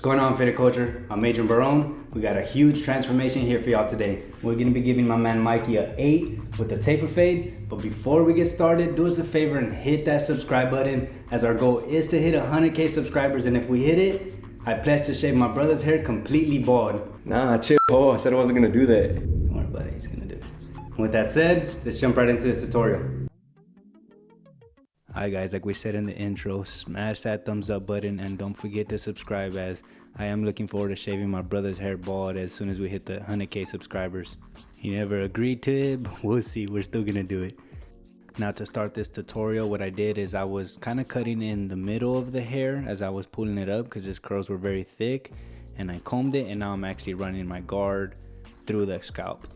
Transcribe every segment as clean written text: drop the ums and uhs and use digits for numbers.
going on, fitted culture? I'm Adrian and Barron. We got a huge transformation here for y'all today. We're gonna be giving my man Mikey a 8 with a taper fade. But before we get started, do us a favor and hit that subscribe button, as our goal is to hit 100K subscribers. And if we hit it, I pledge to shave my brother's hair completely bald. Nah, chill. Oh, I said I wasn't gonna do that. Don't worry about it, he's gonna do it. With that said, let's jump right into this tutorial. Alright guys, like we said in the intro, smash that thumbs up button and don't forget to subscribe, as I am looking forward to shaving my brother's hair bald as soon as we hit the 100K subscribers. He never agreed to it, but we'll see, we're still gonna do it. Now to start this tutorial, what I did is I was kind of cutting in the middle of the hair as I was pulling it up because his curls were very thick, and I combed it, and now I'm actually running my guard through the scalp.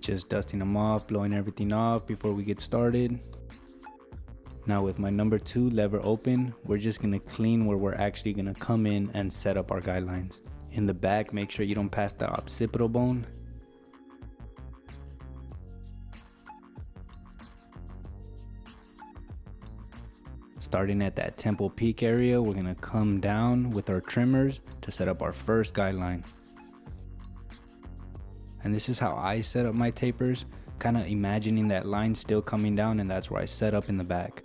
Just dusting them off, blowing everything off before we get started. Now with my number 2 lever open, we're just gonna clean where we're actually gonna come in and set up our guidelines. In the back, make sure you don't pass the occipital bone. Starting at that temple peak area, we're gonna come down with our trimmers to set up our first guideline. And this is how I set up my tapers, kind of imagining that line still coming down, and that's where I set up in the back.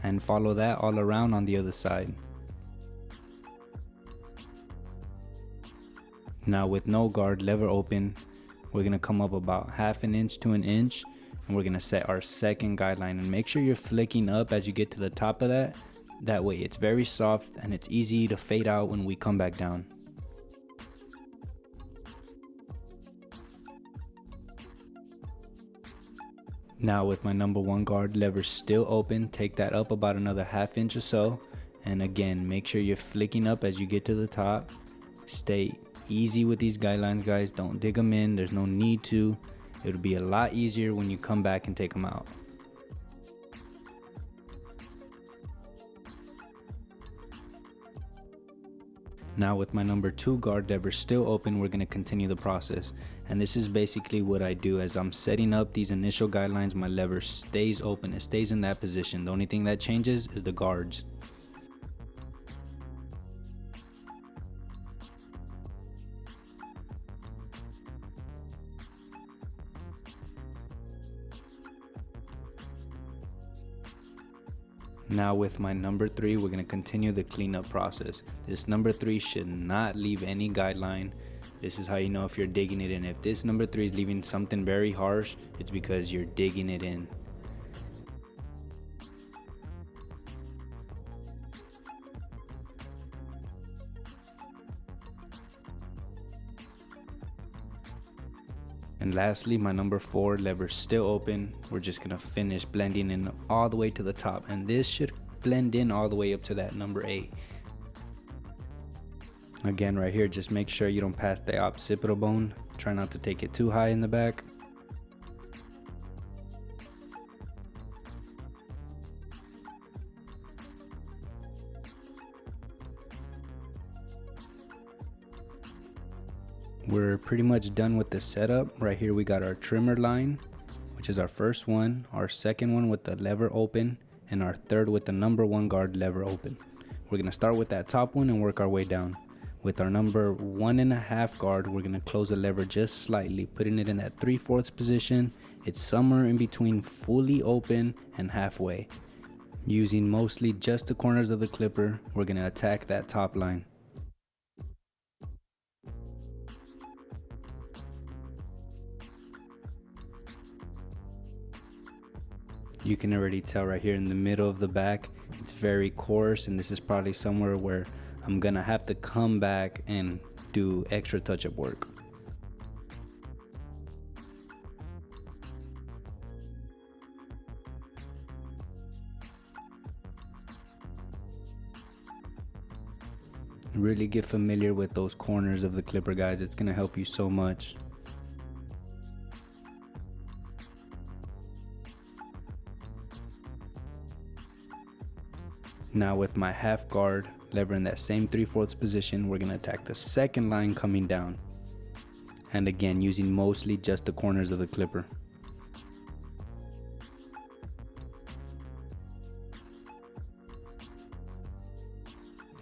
And follow that all around on the other side. Now with no guard, lever open, we're gonna come up about 1/2 inch to 1 inch, and we're gonna set our second guideline. And make sure you're flicking up as you get to the top of that. That way it's very soft and it's easy to fade out when we come back down. Now with my number 1 guard lever still open, take that up about another 1/2 inch or so. And again, make sure you're flicking up as you get to the top. Stay easy with these guidelines, guys. Don't dig them in, there's no need to. It'll be a lot easier when you come back and take them out. Now with my number 2 guard lever still open, we're going to continue the process. And this is basically what I do as I'm setting up these initial guidelines. My lever stays open, it stays in that position. The only thing that changes is the guards. Now with my number 3, we're going to continue the cleanup process. This number 3 should not leave any guideline. This is how you know if you're digging it in. If this number 3 is leaving something very harsh, it's because you're digging it in. And lastly, my number 4 lever still open. We're just gonna finish blending in all the way to the top, and this should blend in all the way up to that number 8. Again, right here, just make sure you don't pass the occipital bone. Try not to take it too high in the back. We're pretty much done with the setup. Right here we got our trimmer line, which is our first one, our second one with the lever open, and our third with the number 1 guard lever open. We're gonna start with that top one and work our way down. With our number 1.5 guard, we're gonna close the lever just slightly, putting it in that 3/4 position. It's somewhere in between fully open and halfway. Using mostly just the corners of the clipper, we're gonna attack that top line. You can already tell right here in the middle of the back, it's very coarse, and this is probably somewhere where I'm gonna have to come back and do extra touch-up work. Really get familiar with those corners of the clipper, guys. It's gonna help you so much. Now with my half guard lever in that same 3/4 position, we're going to attack the second line coming down. And again, using mostly just the corners of the clipper.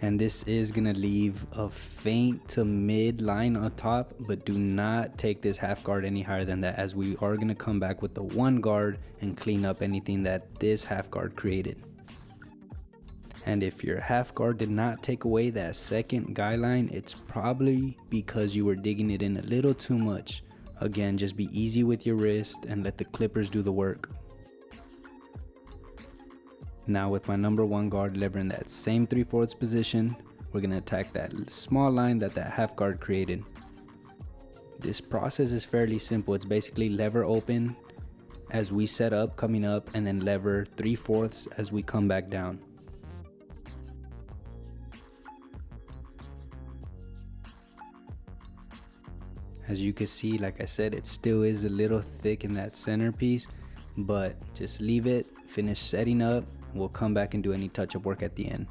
And this is gonna leave a faint to mid line on top, but do not take this half guard any higher than that, as we are gonna come back with the one guard and clean up anything that this half guard created. And if your half guard did not take away that second guideline, it's probably because you were digging it in a little too much. Again, just be easy with your wrist and let the clippers do the work. Now with my number one guard lever in that same 3/4 position, we're gonna attack that small line that half guard created. This process is fairly simple. It's basically lever open as we set up, coming up, and then lever 3/4 as we come back down. As you can see, like I said, it still is a little thick in that centerpiece, but just leave it, finish setting up. We'll come back and do any touch-up work at the end.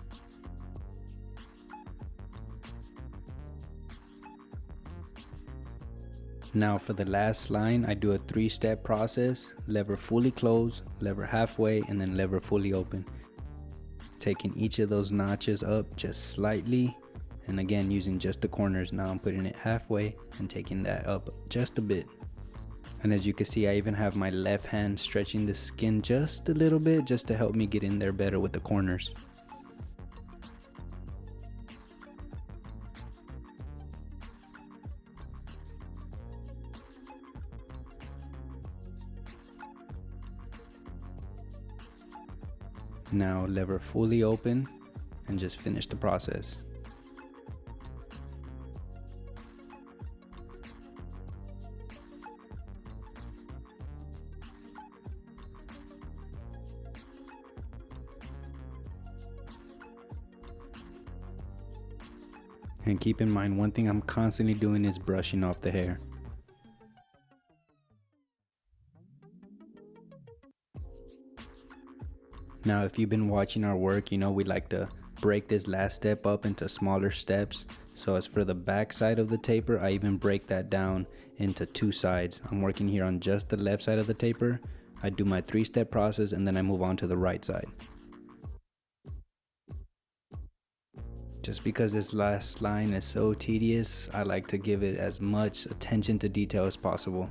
Now for the last line, I do a 3-step process: lever fully closed, lever halfway, and then lever fully open. Taking each of those notches up just slightly, and again using just the corners. Now I'm putting it halfway and taking that up just a bit. And as you can see, I even have my left hand stretching the skin just a little bit, just to help me get in there better with the corners. Now lever fully open and just finish the process. And keep in mind, one thing I'm constantly doing is brushing off the hair. Now, if you've been watching our work, you know we like to break this last step up into smaller steps. So as for the back side of the taper, I even break that down into 2 sides. I'm working here on just the left side of the taper. I do my 3-step process and then I move on to the right side. Just because this last line is so tedious, I like to give it as much attention to detail as possible.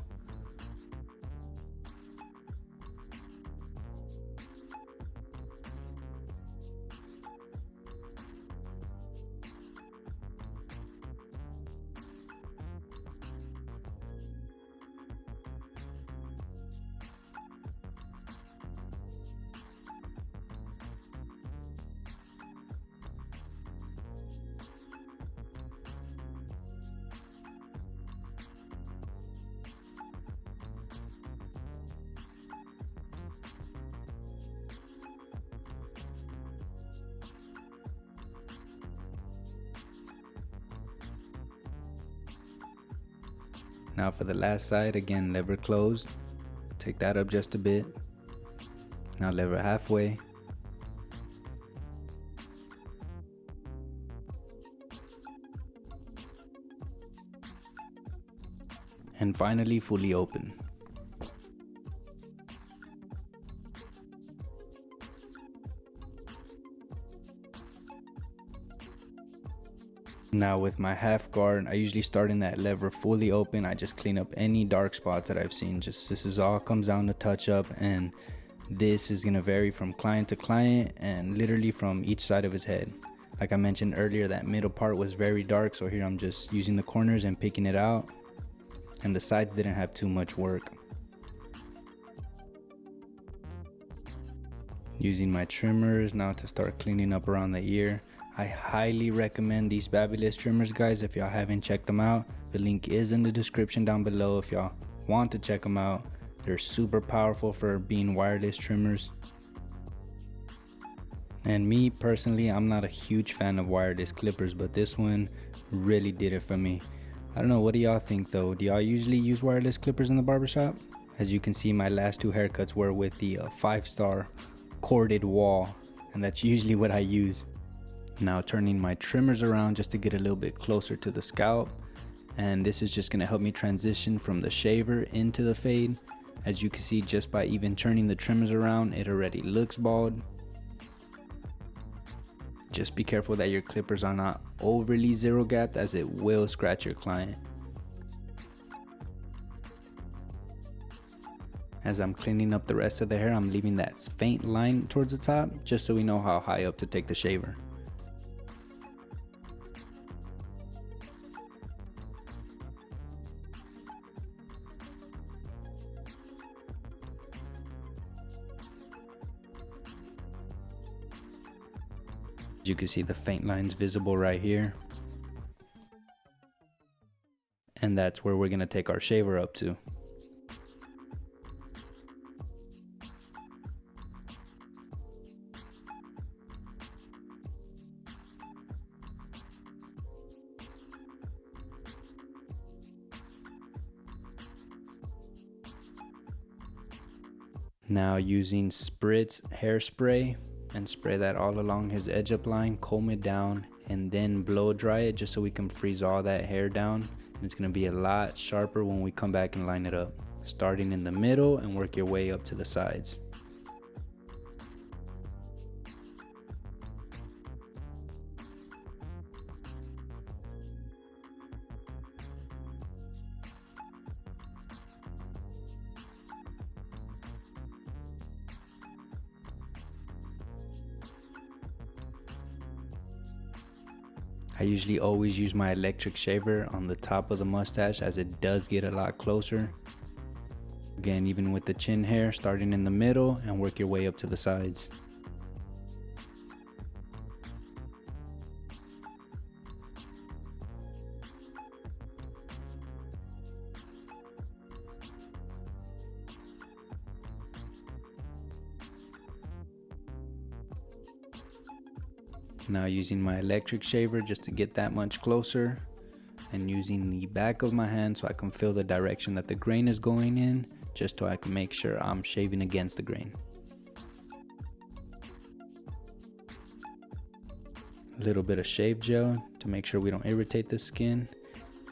Now for the last side, again lever closed, take that up just a bit. Now lever halfway. And finally fully open. Now with my half guard, I usually start in that lever fully open. I just clean up any dark spots that I've seen. This is all comes down to touch up, and this is gonna vary from client to client and literally from each side of his head. Like I mentioned earlier, that middle part was very dark, so here I'm just using the corners and picking it out, and the sides didn't have too much work. Using my trimmers now to start cleaning up around the ear. I highly recommend these fabulous trimmers, guys. If y'all haven't checked them out, the link is in the description down below if y'all want to check them out. They're super powerful for being wireless trimmers. And me personally, I'm not a huge fan of wireless clippers, but this one really did it for me. I don't know, what do y'all think though? Do y'all usually use wireless clippers in the barbershop? As you can see, my last 2 haircuts were with the 5-star corded WAHL, and that's usually what I use. Now turning my trimmers around just to get a little bit closer to the scalp, And this is just going to help me transition from the shaver into the fade. As you can see, just by even turning the trimmers around, it already looks bald. Just be careful that your clippers are not overly zero gapped, as it will scratch your client. As I'm cleaning up the rest of the hair, I'm leaving that faint line towards the top, just so we know how high up to take the shaver. You can see the faint lines visible right here. And that's where we're going to take our shaver up to. Now using Spritz hairspray, and spray that all along his edge up line, comb it down, and then blow dry it just so we can freeze all that hair down. And it's going to be a lot sharper when we come back and line it up. Starting in the middle and work your way up to the sides. I usually always use my electric shaver on the top of the mustache, as it does get a lot closer. Again, even with the chin hair, starting in the middle and work your way up to the sides. Now using my electric shaver just to get that much closer, and using the back of my hand so I can feel the direction that the grain is going in, just so I can make sure I'm shaving against the grain. A little bit of shave gel to make sure we don't irritate the skin.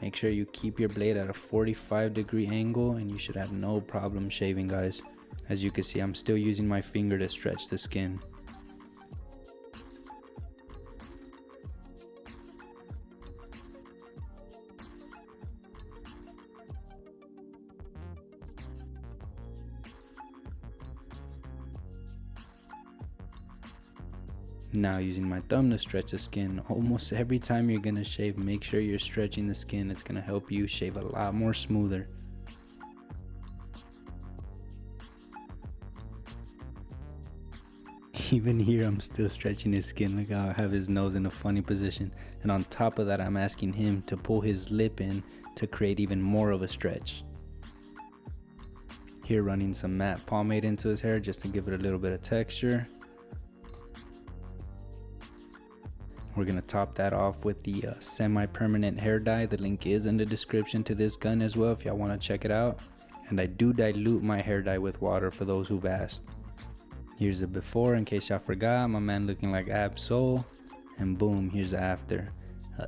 Make sure you keep your blade at a 45-degree angle and you should have no problem shaving, guys. As you can see, I'm still using my finger to stretch the skin. Now using my thumb to stretch the skin. Almost every time you're gonna shave, make sure you're stretching the skin. It's gonna help you shave a lot more smoother. Even here I'm still stretching his skin. Look how I have his nose in a funny position. And on top of that, I'm asking him to pull his lip in to create even more of a stretch. Here running some matte pomade into his hair just to give it a little bit of texture. We're going to top that off with the semi-permanent hair dye. The link is in the description to this gun as well if y'all want to check it out. And I do dilute my hair dye with water for those who've asked. Here's the before in case y'all forgot. My man looking like Ab-Soul. And boom, here's the after.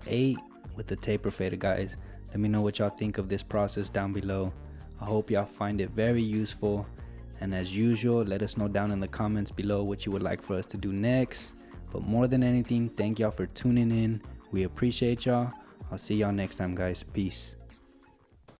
8 with the taper fade, guys. Let me know what y'all think of this process down below. I hope y'all find it very useful. And as usual, let us know down in the comments below what you would like for us to do next. But more than anything, thank y'all for tuning in. We appreciate y'all. I'll see y'all next time, guys. Peace.